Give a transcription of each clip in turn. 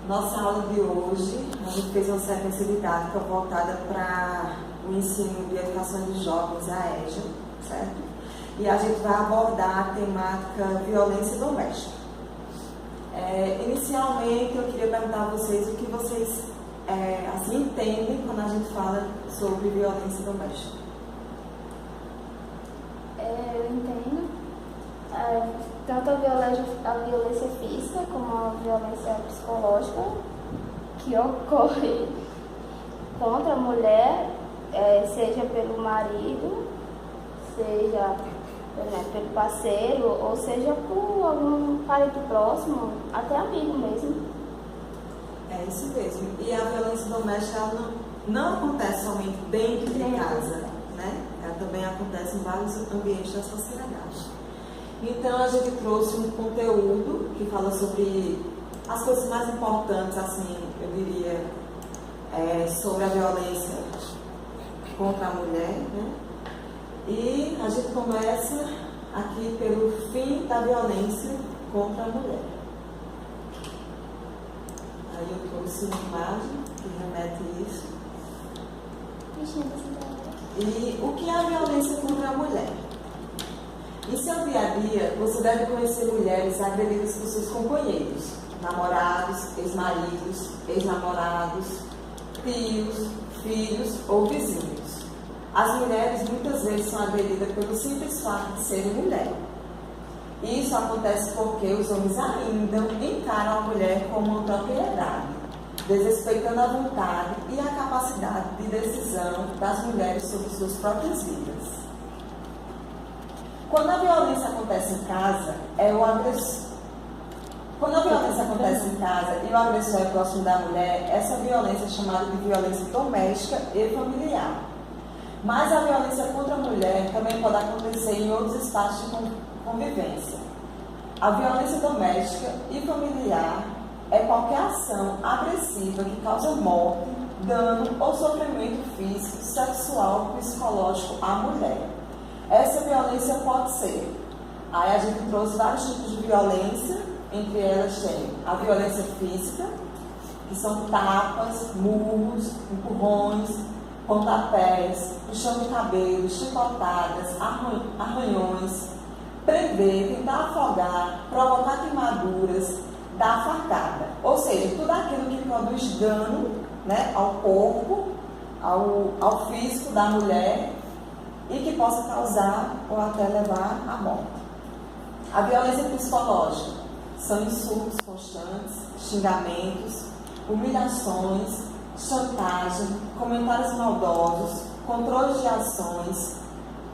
Nossa aula de hoje, a gente fez uma sequência didática voltada para o ensino de educação de jovens, a EJA, certo? E a gente vai abordar a temática violência doméstica. Inicialmente, eu queria perguntar a vocês o que vocês entendem quando a gente fala sobre violência doméstica. Eu entendo tanto a violência física como a violência psicológica que ocorre contra a mulher, seja pelo marido, seja pelo parceiro, ou seja por algum parente próximo, até amigo mesmo. É isso mesmo. E a violência doméstica ela não acontece somente dentro de casa, né? Ela também acontece em vários ambientes da sociedade. Então a gente trouxe um conteúdo que fala sobre as coisas mais importantes, assim, eu diria, sobre a violência contra a mulher, né? E a gente começa aqui pelo fim da violência contra a mulher. Aí eu trouxe uma imagem que remete a isso. E o que é a violência contra a mulher? Em seu dia a dia, você deve conhecer mulheres agredidas por seus companheiros, namorados, ex-maridos, ex-namorados, tios, filhos ou vizinhos. As mulheres muitas vezes são agredidas pelo simples fato de serem mulher. Isso acontece porque os homens ainda encaram a mulher como uma propriedade, desrespeitando a vontade e a capacidade de decisão das mulheres sobre suas próprias vidas. Quando a violência acontece em casa, Quando a violência acontece em casa e o agressor é próximo da mulher, essa violência é chamada de violência doméstica e familiar. Mas a violência contra a mulher também pode acontecer em outros espaços de convivência. A violência doméstica e familiar é qualquer ação agressiva que causa morte, dano ou sofrimento físico, sexual ou psicológico à mulher. Essa violência pode ser. Aí a gente trouxe vários tipos de violência, entre elas tem a violência física, que são tapas, murros, empurrões, pontapés, puxão de cabelo, chicotadas, arranhões, prender, tentar afogar, provocar queimaduras, dar facada. Ou seja, tudo aquilo que produz dano, né, ao corpo, ao físico da mulher e que possa causar ou até levar à morte. A violência psicológica são insultos constantes, xingamentos, humilhações, chantagem, comentários maldosos, controle de ações,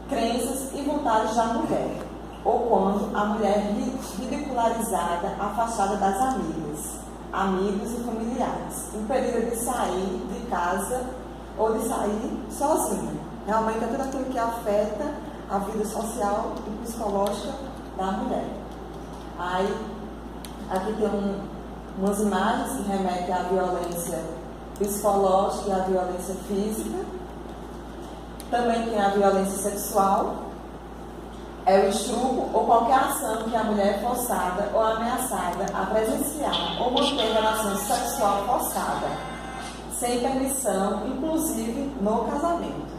crenças e vontades da mulher, ou quando a mulher é ridicularizada, afastada das amigas, amigos e familiares, impedida de sair de casa ou de sair sozinha. Realmente é tudo aquilo que afeta a vida social e psicológica da mulher. Aí, aqui tem umas imagens que remetem à violência psicológica e à violência física. Também tem a violência sexual. É o estupro ou qualquer ação que a mulher é forçada ou ameaçada a presenciar ou manter relação sexual forçada, sem permissão, inclusive no casamento.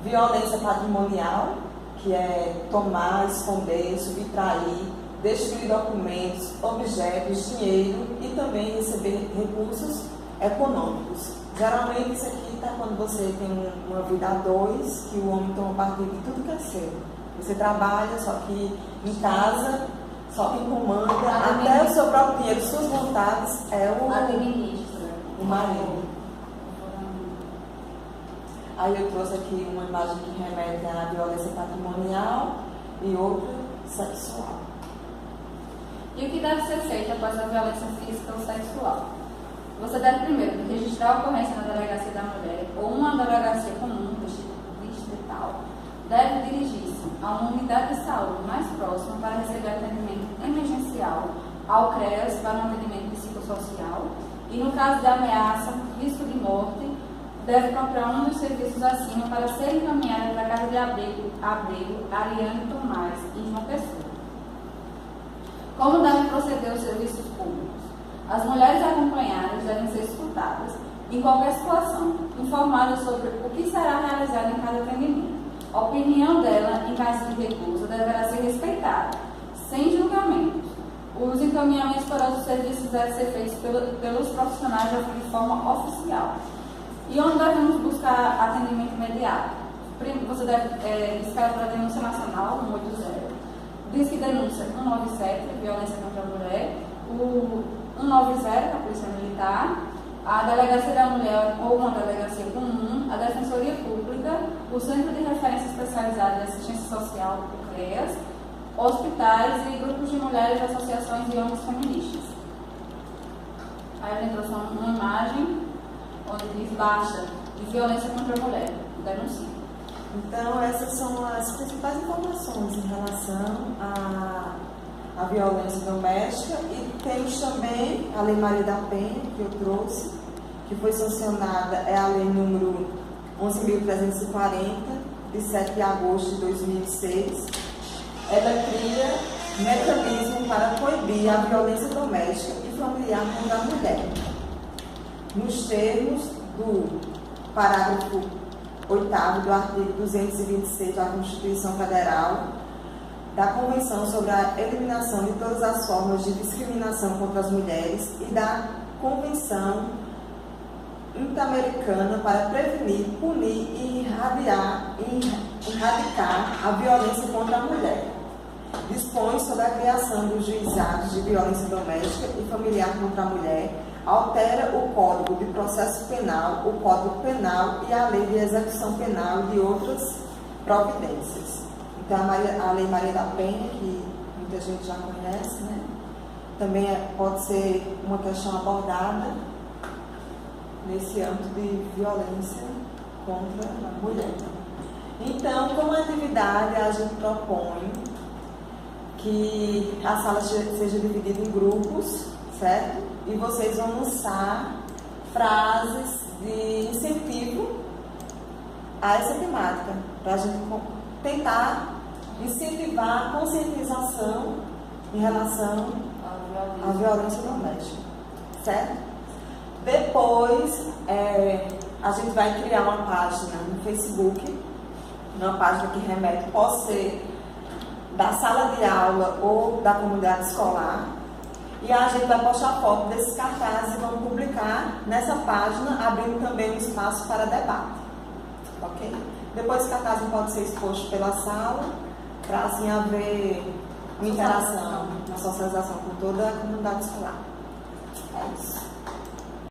Violência patrimonial, que é tomar, esconder, subtrair, destruir documentos, objetos, dinheiro e também receber recursos econômicos. Geralmente isso aqui está quando você tem uma vida a dois, que o homem toma partido de tudo que é seu. Você trabalha, só que em casa, só quem comanda, até o seu próprio dinheiro, suas vontades, é o marido. Aí eu trouxe aqui uma imagem que remete à violência patrimonial e outra sexual. E o que deve ser feito após a violência física ou sexual? Você deve primeiro registrar a ocorrência na delegacia da mulher ou uma delegacia comum, distrital. Deve dirigir-se a uma unidade de saúde mais próxima para receber atendimento emergencial, ao CREAS para um atendimento psicossocial e, no caso de ameaça, risco de morte, deve procurar um dos serviços acima para ser encaminhada para a casa de abrigo Ariane Tomás, em João Pessoa. Como devem proceder os serviços públicos? As mulheres acompanhadas devem ser escutadas em qualquer situação, informadas sobre o que será realizado em cada atendimento. A opinião dela, em caso de recusa, deverá ser respeitada, sem julgamentos. Os encaminhamentos para outros serviços devem ser feitos pelos profissionais de forma oficial. E onde devemos buscar atendimento imediato? Você deve escrever para a denúncia nacional, 180. Diz que denúncia 197, violência contra a mulher. O 190, a Polícia Militar. A Delegacia da Mulher ou uma delegacia comum. A Defensoria Pública. O Centro de Referência Especializado de Assistência Social, o CREAS. Hospitais e grupos de mulheres, associações e ONGs feministas. Aí a gente trouxe uma imagem onde diz baixa de violência contra a mulher. Denuncie. Então, essas são as principais informações em relação à violência doméstica. E temos também a Lei Maria da Penha, que eu trouxe, que foi sancionada, é a lei número 11.340, de 7 de agosto de 2006. Ela cria mecanismo para coibir a violência doméstica e familiar contra a mulher, nos termos do parágrafo 8º do artigo 226 da Constituição Federal, da Convenção sobre a Eliminação de todas as formas de discriminação contra as mulheres e da Convenção Interamericana para prevenir, punir e erradicar a violência contra a mulher. Dispõe sobre a criação dos juizados de violência doméstica e familiar contra a mulher, altera o Código de Processo Penal, o Código Penal e a Lei de Execução Penal e de outras providências. Então, a Lei Maria da Penha, que muita gente já conhece, né? Também pode ser uma questão abordada nesse âmbito de violência contra a mulher. Então, como atividade, a gente propõe que a sala seja dividida em grupos, certo? E vocês vão lançar frases de incentivo a essa temática, para a gente tentar incentivar a conscientização em relação à violência doméstica, certo? Depois, a gente vai criar uma página no Facebook, uma página que remete, pode ser da sala de aula ou da comunidade escolar, e a gente vai postar foto desses cartazes e vamos publicar nessa página, abrindo também um espaço para debate, ok? Depois esse cartaz pode ser exposto pela sala, para assim haver uma interação, uma socialização com toda a comunidade escolar. É isso.